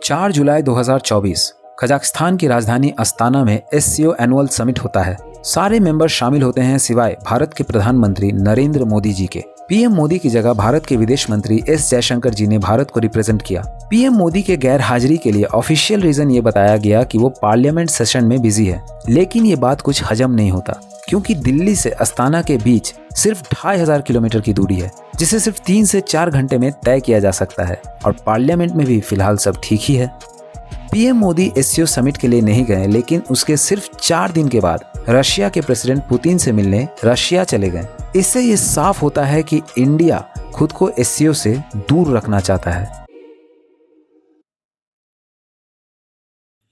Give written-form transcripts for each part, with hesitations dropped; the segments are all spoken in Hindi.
4 जुलाई 2024 कजाकिस्तान की राजधानी अस्ताना में एससीओ एनुअल समिट होता है। सारे मेंबर शामिल होते हैं सिवाय भारत के प्रधानमंत्री नरेंद्र मोदी जी के। पीएम मोदी की जगह भारत के विदेश मंत्री एस जयशंकर जी ने भारत को रिप्रेजेंट किया। पीएम मोदी के गैर हाजिरी के लिए ऑफिशियल रीजन ये बताया गया कि वो पार्लियामेंट सेशन में बिजी है, लेकिन ये बात कुछ हजम नहीं होता क्योंकि दिल्ली से अस्ताना के बीच सिर्फ 2500 किलोमीटर की दूरी है, जिसे सिर्फ 3 से 4 घंटे में तय किया जा सकता है और पार्लियामेंट में भी फिलहाल सब ठीक ही है। पीएम मोदी एससीओ समिट के लिए नहीं गए, लेकिन उसके सिर्फ 4 दिन के बाद रशिया के प्रेसिडेंट पुतिन से मिलने रशिया चले गए। इससे ये साफ होता है कि इंडिया खुद को एससीओ से दूर रखना चाहता है।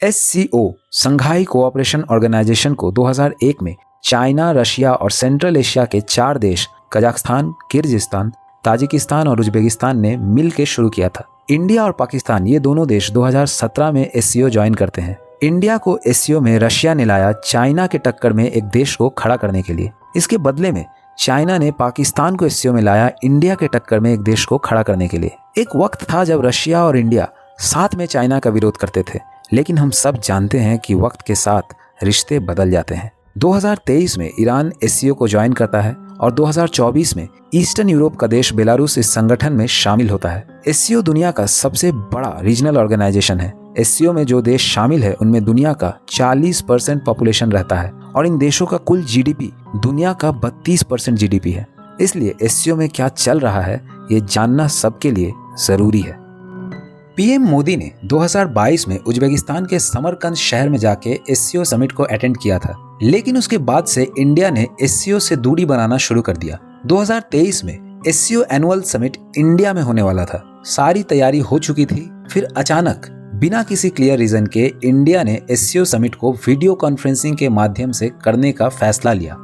एससीओ संघाई कोऑपरेशन ऑर्गेनाइजेशन को 2001 में चाइना, रशिया और सेंट्रल एशिया के 4 देश कजाकिस्तान, किर्गिस्तान, ताजिकिस्तान और उज्बेकिस्तान ने मिलकर शुरू किया था। इंडिया और पाकिस्तान ये दोनों देश 2017 में एससीओ ज्वाइन करते हैं। इंडिया को एससीओ में रशिया ने लाया चाइना के टक्कर में एक देश को खड़ा करने के लिए। इसके बदले में चाइना ने पाकिस्तान को एससीओ में लाया इंडिया के टक्कर में एक देश को खड़ा करने के लिए। एक वक्त था जब रशिया और इंडिया साथ में चाइना का विरोध करते थे, लेकिन हम सब जानते हैं कि वक्त के साथ रिश्ते बदल जाते हैं। 2023 में ईरान एससीओ को ज्वाइन करता है और 2024 में ईस्टर्न यूरोप का देश बेलारूस इस संगठन में शामिल होता है। एससीओ दुनिया का सबसे बड़ा रीजनल ऑर्गेनाइजेशन है। एससीओ में जो देश शामिल है उनमें दुनिया का 40% पॉपुलेशन रहता है और इन देशों का कुल जीडीपी दुनिया का 32% जीडीपी है। इसलिए एससीओ में क्या चल रहा है ये जानना सबके लिए जरूरी है। पीएम मोदी ने 2022 में उज्बेकिस्तान के समरकंद शहर में जाके एससीओ समिट को अटेंड किया था, लेकिन उसके बाद से इंडिया ने एससीओ से दूरी बनाना शुरू कर दिया। 2023 में एससीओ एनुअल समिट इंडिया में होने वाला था। सारी तैयारी हो चुकी थी, फिर अचानक बिना किसी क्लियर रीजन के इंडिया ने एससीओ समिट को वीडियो कॉन्फ्रेंसिंग के माध्यम से करने का फैसला लिया।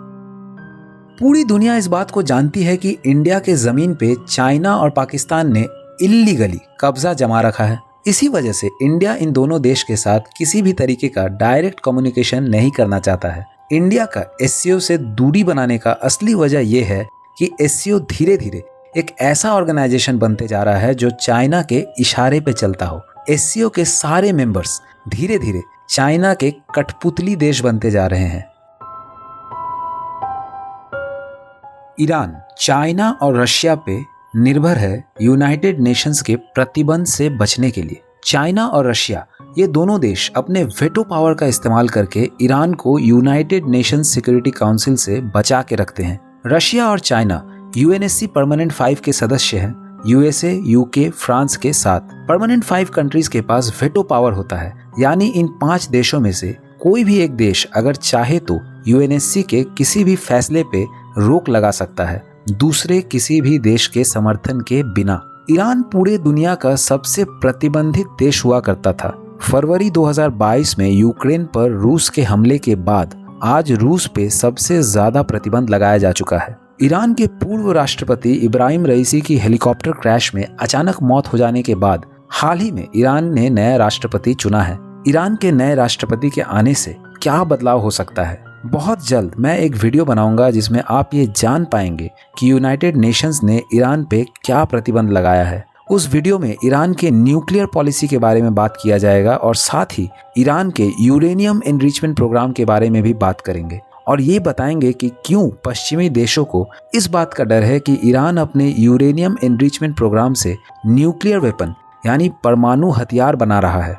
पूरी दुनिया इस बात को जानती है कि इंडिया के जमीन पे चाइना और पाकिस्तान ने इल्लीगली कब्जा जमा रखा है। इसी वजह से इंडिया इन दोनों देश के साथ किसी भी तरीके का डायरेक्ट कम्युनिकेशन नहीं करना चाहता है। इंडिया का एससीओ से दूरी बनाने का असली वजह यह है कि एससीओ धीरे धीरे एक ऐसा ऑर्गेनाइजेशन बनते जा रहा है जो चाइना के इशारे पे चलता हो। एससीओ के सारे मेंबर्स धीरे धीरे चाइना के कठपुतली देश बनते जा रहे हैं। ईरान चाइना और रशिया पे निर्भर है यूनाइटेड नेशंस के प्रतिबंध से बचने के लिए। चाइना और रशिया ये दोनों देश अपने वेटो पावर का इस्तेमाल करके ईरान को यूनाइटेड नेशंस सिक्योरिटी काउंसिल से बचा के रखते हैं। रशिया और चाइना यूएनएससी परमानेंट 5 के सदस्य हैं। यूएसए, यूके, फ्रांस के साथ परमानेंट 5 कंट्रीज के पास वेटो पावर होता है, यानी इन 5 देशों में से कोई भी एक देश अगर चाहे तो यूएनएससी के किसी भी फैसले पे रोक लगा सकता है, दूसरे किसी भी देश के समर्थन के बिना। ईरान पूरे दुनिया का सबसे प्रतिबंधित देश हुआ करता था। फरवरी 2022 में यूक्रेन पर रूस के हमले के बाद आज रूस पे सबसे ज्यादा प्रतिबंध लगाया जा चुका है। ईरान के पूर्व राष्ट्रपति इब्राहिम रईसी की हेलीकॉप्टर क्रैश में अचानक मौत हो जाने के बाद हाल ही में ईरान ने नया राष्ट्रपति चुना है। ईरान के नए राष्ट्रपति के आने से क्या बदलाव हो सकता है? बहुत जल्द मैं एक वीडियो बनाऊंगा जिसमें आप ये जान पाएंगे कि यूनाइटेड नेशंस ने ईरान पे क्या प्रतिबंध लगाया है। उस वीडियो में ईरान के न्यूक्लियर पॉलिसी के बारे में बात किया जाएगा और साथ ही ईरान के यूरेनियम एनरिचमेंट प्रोग्राम के बारे में भी बात करेंगे और ये बताएंगे कि क्यों पश्चिमी देशों को इस बात का डर है कि ईरान अपने यूरेनियम एनरिचमेंट प्रोग्राम से न्यूक्लियर वेपन यानी परमाणु हथियार बना रहा है,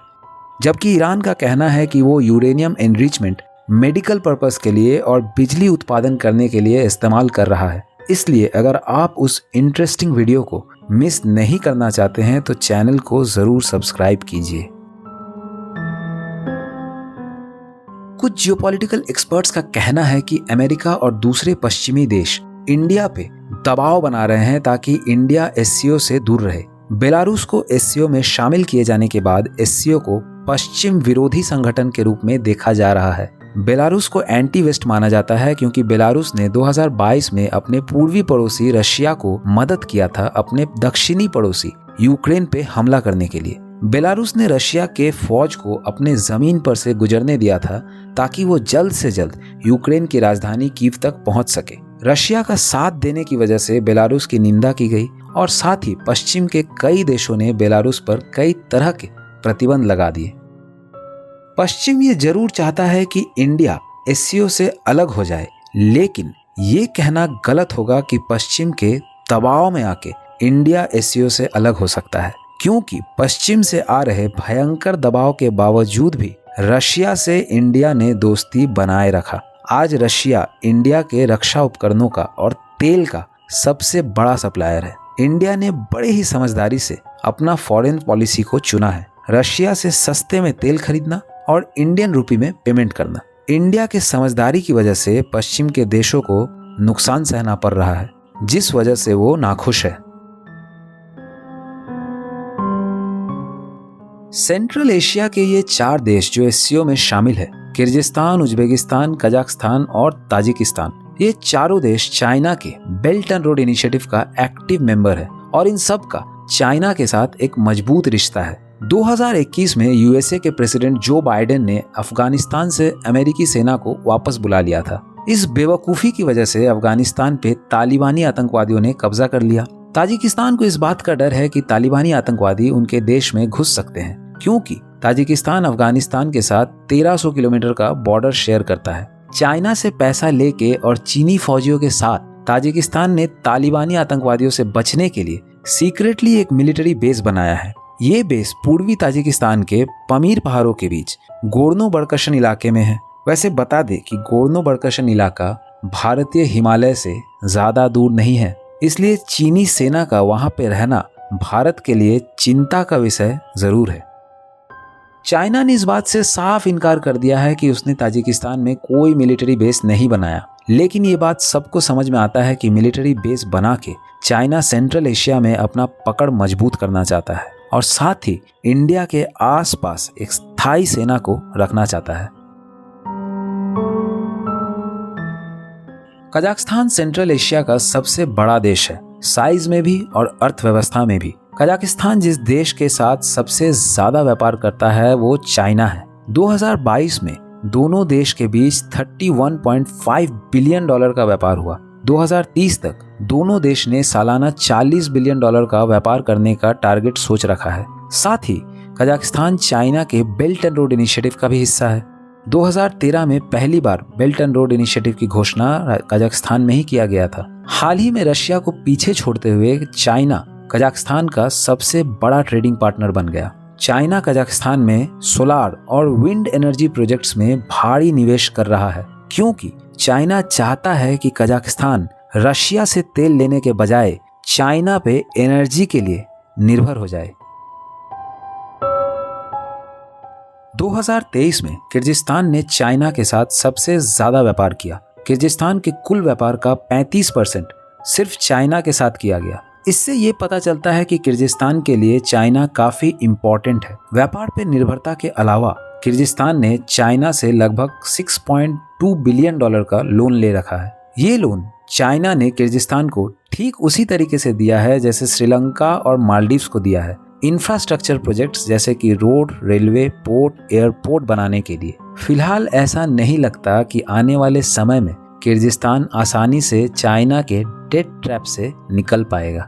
जबकि ईरान का कहना है कि वो यूरेनियम एनरिचमेंट मेडिकल पर्पस के लिए और बिजली उत्पादन करने के लिए इस्तेमाल कर रहा है। इसलिए अगर आप उस इंटरेस्टिंग वीडियो को मिस नहीं करना चाहते हैं तो चैनल को जरूर सब्सक्राइब कीजिए। कुछ जियोपॉलिटिकल एक्सपर्ट्स का कहना है कि अमेरिका और दूसरे पश्चिमी देश इंडिया पे दबाव बना रहे हैं ताकि इंडिया एससीओ से दूर रहे। बेलारूस को एससीओ में शामिल किए जाने के बाद एससीओ को पश्चिम विरोधी संगठन के रूप में देखा जा रहा है। बेलारूस को एंटी वेस्ट माना जाता है क्योंकि बेलारूस ने 2022 में अपने पूर्वी पड़ोसी रशिया को मदद किया था अपने दक्षिणी पड़ोसी यूक्रेन पे हमला करने के लिए। बेलारूस ने रशिया के फौज को अपने जमीन पर से गुजरने दिया था ताकि वो जल्द से जल्द यूक्रेन की राजधानी कीव तक पहुंच सके। रशिया का साथ देने की वजह से बेलारूस की निंदा की गई और साथ ही पश्चिम के कई देशों ने बेलारूस पर कई तरह के प्रतिबंध लगा दिए। पश्चिम ये जरूर चाहता है कि इंडिया एससीओ से अलग हो जाए, लेकिन ये कहना गलत होगा कि पश्चिम के दबाव में आके इंडिया एससीओ से अलग हो सकता है, क्योंकि पश्चिम से आ रहे भयंकर दबाव के बावजूद भी रशिया से इंडिया ने दोस्ती बनाए रखा। आज रशिया इंडिया के रक्षा उपकरणों का और तेल का सबसे बड़ा सप्लायर है। इंडिया ने बड़े ही समझदारी से अपना फॉरेन पॉलिसी को चुना है, रशिया से सस्ते में तेल खरीदना और इंडियन रूपी में पेमेंट करना। इंडिया के समझदारी की वजह से पश्चिम के देशों को नुकसान सहना पड़ रहा है, जिस वजह से वो नाखुश है। सेंट्रल एशिया के ये 4 देश जो एससीओ में शामिल है, किर्गिस्तान, उज्बेकिस्तान, कजाकिस्तान और ताजिकिस्तान, ये चारों देश चाइना के बेल्ट एंड रोड इनिशिएटिव का एक्टिव मेंबर है और इन सब का चाइना के साथ एक मजबूत रिश्ता है। 2021 में यूएसए के प्रेसिडेंट जो बाइडेन ने अफगानिस्तान से अमेरिकी सेना को वापस बुला लिया था। इस बेवकूफ़ी की वजह से अफगानिस्तान पे तालिबानी आतंकवादियों ने कब्जा कर लिया। ताजिकिस्तान को इस बात का डर है कि तालिबानी आतंकवादी उनके देश में घुस सकते हैं, क्योंकि ताजिकिस्तान अफगानिस्तान के साथ 1300 किलोमीटर का बॉर्डर शेयर करता है। चाइना से पैसा लेके और चीनी फौजियों के साथ ताजिकिस्तान ने तालिबानी आतंकवादियों से बचने के लिए सीक्रेटली एक मिलिट्री बेस बनाया है। ये बेस पूर्वी ताजिकिस्तान के पमीर पहाड़ों के बीच गोर्नो बड़कशन इलाके में है। वैसे बता दे कि गोर्नो बड़कशन इलाका भारतीय हिमालय से ज्यादा दूर नहीं है, इसलिए चीनी सेना का वहां पे रहना भारत के लिए चिंता का विषय जरूर है। चाइना ने इस बात से साफ इनकार कर दिया है कि उसने ताजिकिस्तान में कोई मिलिट्री बेस नहीं बनाया, लेकिन ये बात सबको समझ में आता है कि मिलिट्री बेस बना के चाइना सेंट्रल एशिया में अपना पकड़ मजबूत करना चाहता है और साथ ही इंडिया के आसपास एक स्थायी सेना को रखना चाहता है। कजाकिस्तान सेंट्रल एशिया का सबसे बड़ा देश है, साइज में भी और अर्थव्यवस्था में भी। कजाकिस्तान जिस देश के साथ सबसे ज्यादा व्यापार करता है वो चाइना है। 2022 में दोनों देश के बीच $31.5 बिलियन का व्यापार हुआ। 2030 तक दोनों देश ने सालाना $40 बिलियन का व्यापार करने का टारगेट सोच रखा है। साथ ही कजाकिस्तान चाइना के बेल्ट एंड रोड इनिशिएटिव का भी हिस्सा है। 2013 में पहली बार बेल्ट एंड रोड इनिशिएटिव की घोषणा कजाकिस्तान में ही किया गया था। हाल ही में रशिया को पीछे छोड़ते हुए चाइना कजाकिस्तान का सबसे बड़ा ट्रेडिंग पार्टनर बन गया। चाइना कजाकिस्तान में सोलार और विंड एनर्जी प्रोजेक्ट्स में भारी निवेश कर रहा है, क्योंकि चाइना चाहता है कि कजाकिस्तान रशिया से तेल लेने के बजाय चाइना पे एनर्जी के लिए निर्भर हो जाए। 2023 में किर्गिस्तान ने चाइना के साथ सबसे ज्यादा व्यापार किया। किर्गिस्तान के कुल व्यापार का 35% सिर्फ चाइना के साथ किया गया। इससे ये पता चलता है कि किर्गिस्तान के लिए चाइना काफी इम्पोर्टेंट है। व्यापार पे निर्भरता के अलावा किर्गिस्तान ने चाइना से लगभग $6.2 बिलियन का लोन ले रखा है। ये लोन चाइना ने किर्गिस्तान को ठीक उसी तरीके से दिया है जैसे श्रीलंका और मालदीव्स को दिया है, इंफ्रास्ट्रक्चर प्रोजेक्ट्स जैसे कि रोड, रेलवे, पोर्ट, एयरपोर्ट बनाने के लिए। फिलहाल ऐसा नहीं लगता कि आने वाले समय में किर्गिस्तान आसानी से चाइना के डेट ट्रैप से निकल पाएगा।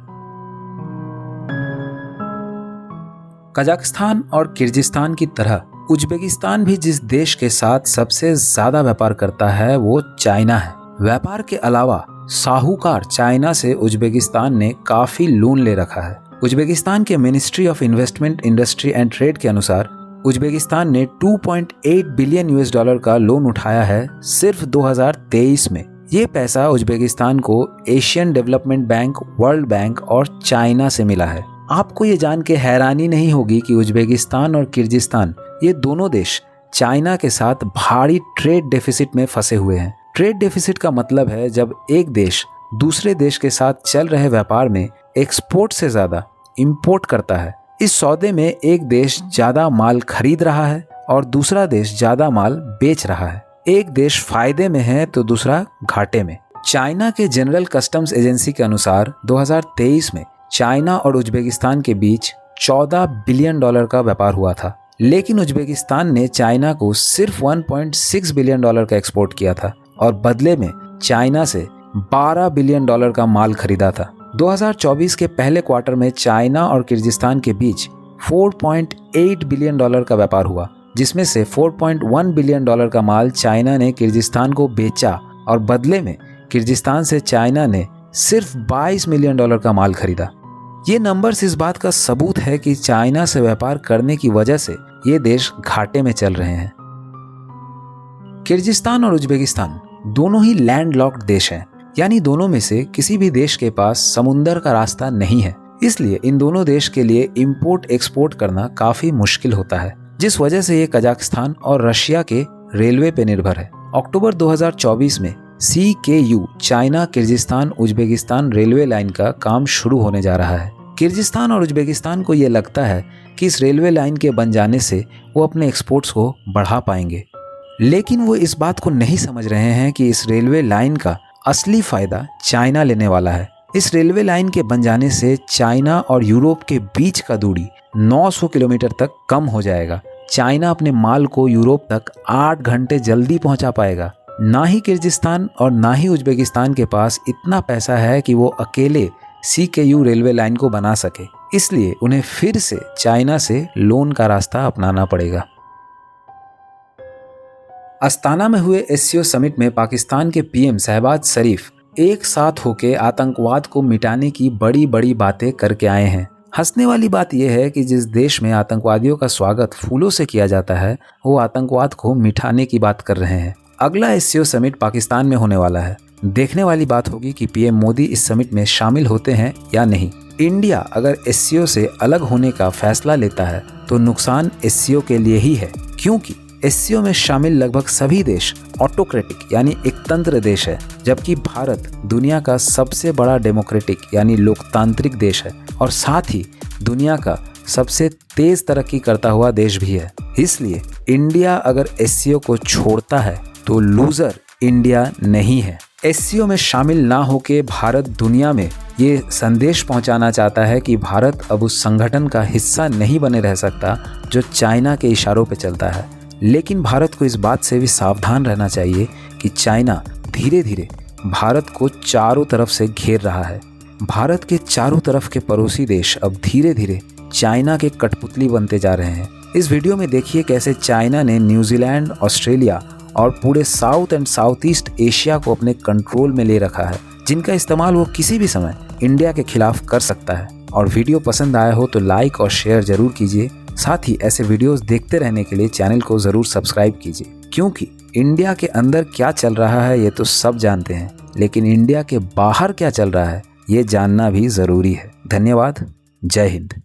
कजाकिस्तान और किर्गिस्तान की तरह उज्बेकिस्तान भी जिस देश के साथ सबसे ज्यादा व्यापार करता है वो चाइना है। व्यापार के अलावा साहूकार चाइना से उज्बेकिस्तान ने काफी लोन ले रखा है। उज्बेकिस्तान के ministry of investment, industry and trade के अनुसार उज्बेकिस्तान ने $2.8 बिलियन का लोन उठाया है सिर्फ 2023 में। ये पैसा उज्बेकिस्तान को Asian development bank, world bank और चाइना से मिला है। आपको ये जान के हैरानी नहीं होगी कि उज्बेकिस्तान और किर्गिस्तान ये दोनों देश चाइना के साथ भारी ट्रेड डेफिसिट में फंसे हुए हैं। ट्रेड डेफिसिट का मतलब है जब एक देश दूसरे देश के साथ चल रहे व्यापार में एक्सपोर्ट से ज्यादा इंपोर्ट करता है। इस सौदे में एक देश ज्यादा माल खरीद रहा है और दूसरा देश ज्यादा माल बेच रहा है। एक देश फायदे में है तो दूसरा घाटे में। चाइना के जनरल कस्टम्स एजेंसी के अनुसार 2023 में चाइना और उज्बेकिस्तान के बीच $14 बिलियन का व्यापार हुआ था, लेकिन उज्बेकिस्तान ने चाइना को सिर्फ $1.6 बिलियन का एक्सपोर्ट किया था और बदले में चाइना से $12 बिलियन का माल खरीदा था। 2024 के पहले क्वार्टर में चाइना और किर्गिस्तान के बीच $4.8 बिलियन का व्यापार हुआ, जिसमें से $4.1 बिलियन का माल चाइना ने किर्गिस्तान को बेचा और बदले में किर्गिस्तान से चाइना ने सिर्फ $22 मिलियन का माल खरीदा। ये नंबर्स इस बात का सबूत है कि चाइना से व्यापार करने की वजह से ये देश घाटे में चल रहे हैं। किर्गिस्तान और उज्बेकिस्तान दोनों ही लैंडलॉक्ड देश हैं, यानी दोनों में से किसी भी देश के पास समुंदर का रास्ता नहीं है। इसलिए इन दोनों देश के लिए इंपोर्ट एक्सपोर्ट करना काफी मुश्किल होता है, जिस वजह से ये कजाकिस्तान और रशिया के रेलवे पे निर्भर है। अक्टूबर 2024 में CKU China Kyrgyzstan Uzbekistan railway line का काम शुरू होने जा रहा है। किर्गिस्तान और उज्बेकिस्तान को ये लगता है कि इस रेलवे लाइन के बन जाने से वो अपने एक्सपोर्ट्स को बढ़ा पाएंगे, लेकिन वो इस बात को नहीं समझ रहे हैं कि इस रेलवे लाइन का असली फायदा चाइना लेने वाला है। इस रेलवे लाइन के बन जाने से चाइना और यूरोप के बीच का दूरी 900 किलोमीटर तक कम हो जाएगा। चाइना अपने माल को यूरोप तक 8 घंटे जल्दी पहुंचा पाएगा। ना ही किर्गिस्तान और ना ही उज्बेकिस्तान के पास इतना पैसा है कि वो अकेले CKU रेलवे लाइन को बना सके, इसलिए उन्हें फिर से चाइना से लोन का रास्ता अपनाना पड़ेगा। अस्ताना में हुए SCO समिट में पाकिस्तान के PM शहबाज शरीफ एक साथ होकर आतंकवाद को मिटाने की बड़ी बड़ी बातें करके आए हैं। हंसने वाली बात यह है कि जिस देश में आतंकवादियों का स्वागत फूलों से किया जाता है, वो आतंकवाद को मिटाने की बात कर रहे हैं। अगला SCO समिट पाकिस्तान में होने वाला है। देखने वाली बात होगी कि PM मोदी इस समिट में शामिल होते हैं या नहीं। इंडिया अगर SCO से अलग होने का फैसला लेता है तो नुकसान SCO के लिए ही है, क्योंकि SCO में शामिल लगभग सभी देश ऑटोक्रेटिक यानी एकतंत्र देश है, जबकि भारत दुनिया का सबसे बड़ा डेमोक्रेटिक यानी लोकतांत्रिक देश है और साथ ही दुनिया का सबसे तेज तरक्की करता हुआ देश भी है। इसलिए इंडिया अगर SCO को छोड़ता है तो लूजर इंडिया नहीं है। SCO में शामिल ना होके भारत दुनिया में ये संदेश पहुंचाना चाहता है कि भारत अब उस संगठन का हिस्सा नहीं बने रह सकता जो चाइना के इशारों पे चलता है। लेकिन भारत को इस बात से भी सावधान रहना चाहिए कि चाइना धीरे धीरे भारत को चारों तरफ से घेर रहा है। भारत के चारों तरफ के पड़ोसी देश अब धीरे धीरे चाइना के कठपुतली बनते जा रहे हैं। इस वीडियो में देखिए कैसे चाइना ने न्यूजीलैंड, ऑस्ट्रेलिया और पूरे south and south east Asia को अपने कंट्रोल में ले रखा है, जिनका इस्तेमाल वो किसी भी समय इंडिया के खिलाफ कर सकता है। और वीडियो पसंद आया हो तो लाइक और शेयर जरूर कीजिए। साथ ही ऐसे वीडियोस देखते रहने के लिए चैनल को जरूर सब्सक्राइब कीजिए, क्योंकि इंडिया के अंदर क्या चल रहा है ये तो सब जानते हैं, लेकिन इंडिया के बाहर क्या चल रहा है ये जानना भी जरूरी है। धन्यवाद। जय हिंद।